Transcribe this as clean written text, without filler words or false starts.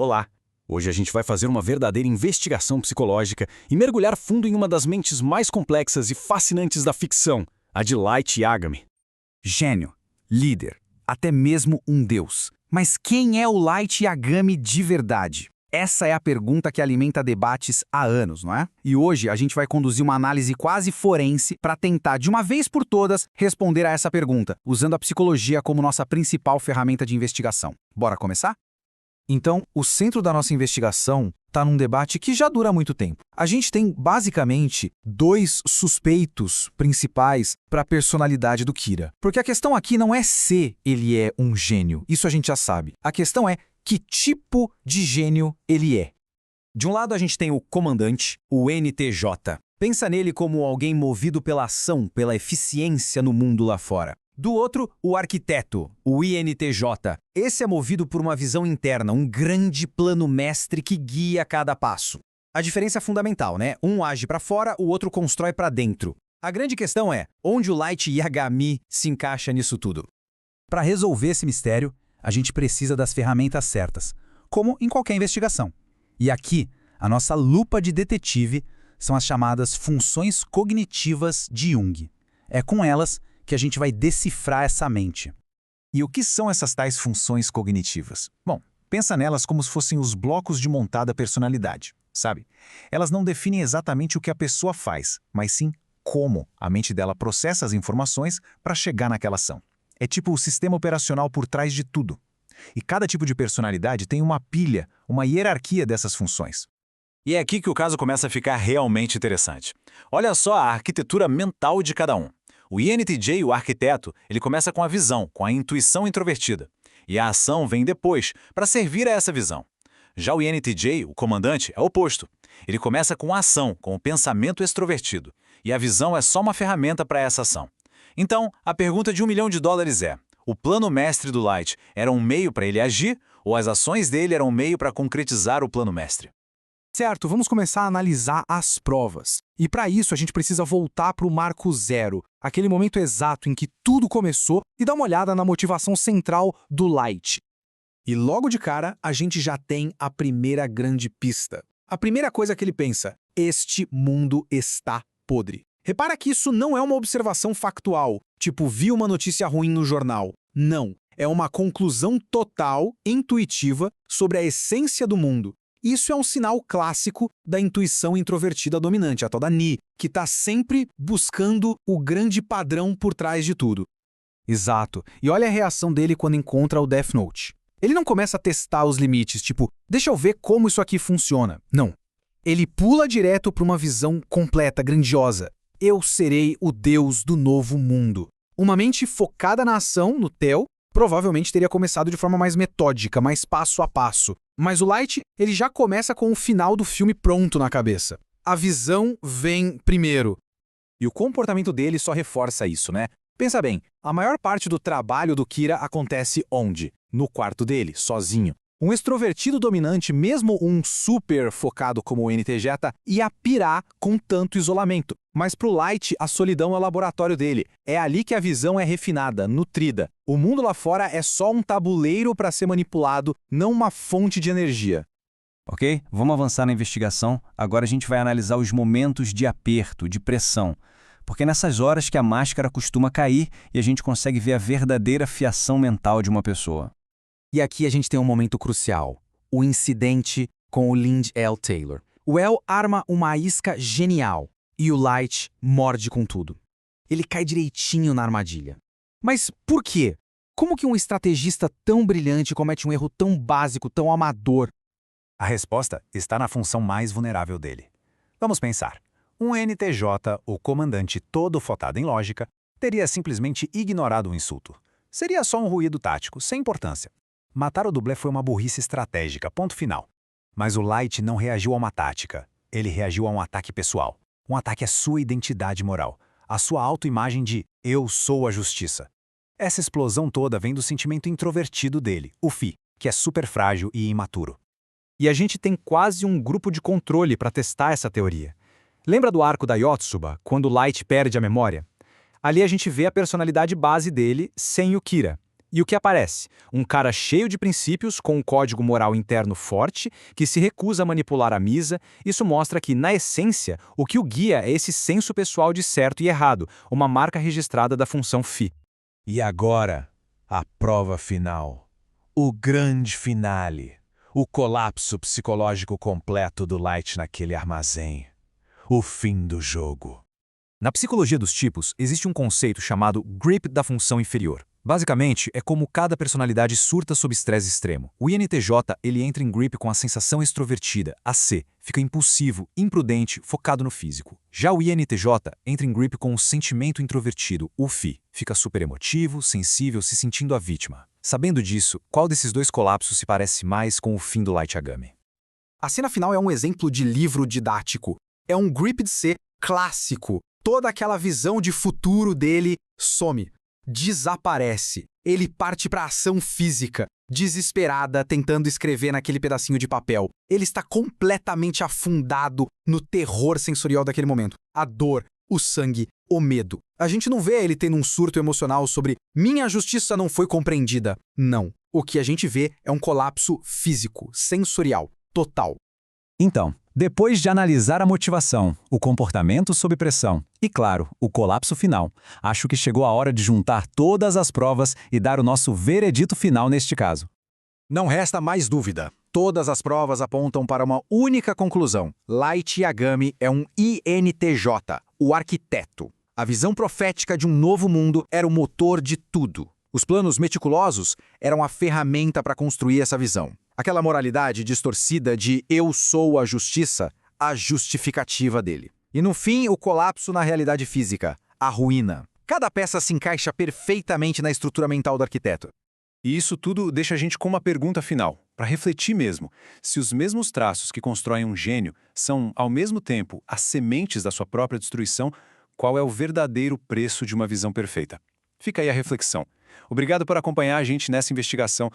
Olá! Hoje a gente vai fazer uma verdadeira investigação psicológica e mergulhar fundo em uma das mentes mais complexas e fascinantes da ficção, a de Light Yagami. Gênio, líder, até mesmo um deus. Mas quem é o Light Yagami de verdade? Essa é a pergunta que alimenta debates há anos, não é? E hoje a gente vai conduzir uma análise quase forense para tentar, de uma vez por todas, responder a essa pergunta, usando a psicologia como nossa principal ferramenta de investigação. Bora começar? Então, o centro da nossa investigação está num debate que já dura muito tempo. A gente tem, basicamente, dois suspeitos principais para a personalidade do Kira. Porque a questão aqui não é se ele é um gênio, isso a gente já sabe. A questão é que tipo de gênio ele é. De um lado a gente tem o comandante, o NTJ. Pensa nele como alguém movido pela ação, pela eficiência no mundo lá fora. Do outro, o arquiteto, o INTJ. Esse é movido por uma visão interna, um grande plano mestre que guia cada passo. A diferença é fundamental, né? Um age para fora, o outro constrói para dentro. A grande questão é, onde o Light Yagami se encaixa nisso tudo? Para resolver esse mistério, a gente precisa das ferramentas certas, como em qualquer investigação. E aqui, a nossa lupa de detetive são as chamadas funções cognitivas de Jung. É com elas que a gente vai decifrar essa mente. E o que são essas tais funções cognitivas? Bom, pensa nelas como se fossem os blocos de montar da personalidade, sabe? Elas não definem exatamente o que a pessoa faz, mas sim como a mente dela processa as informações para chegar naquela ação. É tipo o sistema operacional por trás de tudo. E cada tipo de personalidade tem uma pilha, uma hierarquia dessas funções. E é aqui que o caso começa a ficar realmente interessante. Olha só a arquitetura mental de cada um. O INTJ, o arquiteto, ele começa com a visão, com a intuição introvertida. E a ação vem depois, para servir a essa visão. Já o INTJ, o comandante, é o oposto. Ele começa com a ação, com o pensamento extrovertido. E a visão é só uma ferramenta para essa ação. Então, a pergunta de $1 milhão é: o plano mestre do Light era um meio para ele agir ou as ações dele eram um meio para concretizar o plano mestre? Certo, vamos começar a analisar as provas. E para isso a gente precisa voltar para o marco zero, aquele momento exato em que tudo começou, e dar uma olhada na motivação central do Light. E logo de cara, a gente já tem a primeira grande pista. A primeira coisa que ele pensa: este mundo está podre. Repara que isso não é uma observação factual, tipo, vi uma notícia ruim no jornal. Não, é uma conclusão total, intuitiva, sobre a essência do mundo. Isso é um sinal clássico da intuição introvertida dominante, a tal da Ni, que está sempre buscando o grande padrão por trás de tudo. Exato. E olha a reação dele quando encontra o Death Note. Ele não começa a testar os limites, tipo, deixa eu ver como isso aqui funciona. Não. Ele pula direto para uma visão completa, grandiosa. Eu serei o deus do novo mundo. Uma mente focada na ação, no Theo, provavelmente teria começado de forma mais metódica, mais passo a passo. Mas o Light, ele já começa com o final do filme pronto na cabeça. A visão vem primeiro. E o comportamento dele só reforça isso, né? Pensa bem, a maior parte do trabalho do Kira acontece onde? No quarto dele, sozinho. Um extrovertido dominante, mesmo um super focado como o NTJ, ia pirar com tanto isolamento. Mas pro Light, a solidão é o laboratório dele. É ali que a visão é refinada, nutrida. O mundo lá fora é só um tabuleiro para ser manipulado, não uma fonte de energia. Ok? Vamos avançar na investigação. Agora a gente vai analisar os momentos de aperto, de pressão. Porque é nessas horas que a máscara costuma cair e a gente consegue ver a verdadeira fiação mental de uma pessoa. E aqui a gente tem um momento crucial, o incidente com o Lind L. Taylor. O El arma uma isca genial e o Light morde com tudo. Ele cai direitinho na armadilha. Mas por quê? Como que um estrategista tão brilhante comete um erro tão básico, tão amador? A resposta está na função mais vulnerável dele. Vamos pensar. Um NTJ, o comandante todo focado em lógica, teria simplesmente ignorado o insulto. Seria só um ruído tático, sem importância. Matar o dublê foi uma burrice estratégica, ponto final. Mas o Light não reagiu a uma tática. Ele reagiu a um ataque pessoal. Um ataque à sua identidade moral. À sua autoimagem de eu sou a justiça. Essa explosão toda vem do sentimento introvertido dele, o Fi, que é super frágil e imaturo. E a gente tem quase um grupo de controle para testar essa teoria. Lembra do arco da Yotsuba, quando o Light perde a memória? Ali a gente vê a personalidade base dele sem o Kira. E o que aparece? Um cara cheio de princípios, com um código moral interno forte, que se recusa a manipular a misa. Isso mostra que, na essência, o que o guia é esse senso pessoal de certo e errado, uma marca registrada da função φ. E agora, a prova final. O grande finale. O colapso psicológico completo do Light naquele armazém. O fim do jogo. Na psicologia dos tipos, existe um conceito chamado grip da função inferior. Basicamente, é como cada personalidade surta sob estresse extremo. O INTJ, ele entra em grip com a sensação extrovertida, AC, fica impulsivo, imprudente, focado no físico. Já o INTJ entra em grip com o sentimento introvertido, o FI, fica super emotivo, sensível, se sentindo a vítima. Sabendo disso, qual desses dois colapsos se parece mais com o fim do Light Yagami? A cena final é um exemplo de livro didático. É um grip de C clássico. Toda aquela visão de futuro dele some. Desaparece. Ele parte para a ação física, desesperada, tentando escrever naquele pedacinho de papel. Ele está completamente afundado no terror sensorial daquele momento. A dor, o sangue, o medo. A gente não vê ele tendo um surto emocional sobre minha justiça não foi compreendida. Não. O que a gente vê é um colapso físico, sensorial, total. Então, depois de analisar a motivação, o comportamento sob pressão e, claro, o colapso final, acho que chegou a hora de juntar todas as provas e dar o nosso veredito final neste caso. Não resta mais dúvida. Todas as provas apontam para uma única conclusão. Light Yagami é um INTJ, o arquiteto. A visão profética de um novo mundo era o motor de tudo. Os planos meticulosos eram a ferramenta para construir essa visão. Aquela moralidade distorcida de eu sou a justiça, a justificativa dele. E no fim, o colapso na realidade física, a ruína. Cada peça se encaixa perfeitamente na estrutura mental do arquiteto. E isso tudo deixa a gente com uma pergunta final, para refletir mesmo. Se os mesmos traços que constroem um gênio são, ao mesmo tempo, as sementes da sua própria destruição, qual é o verdadeiro preço de uma visão perfeita? Fica aí a reflexão. Obrigado por acompanhar a gente nessa investigação.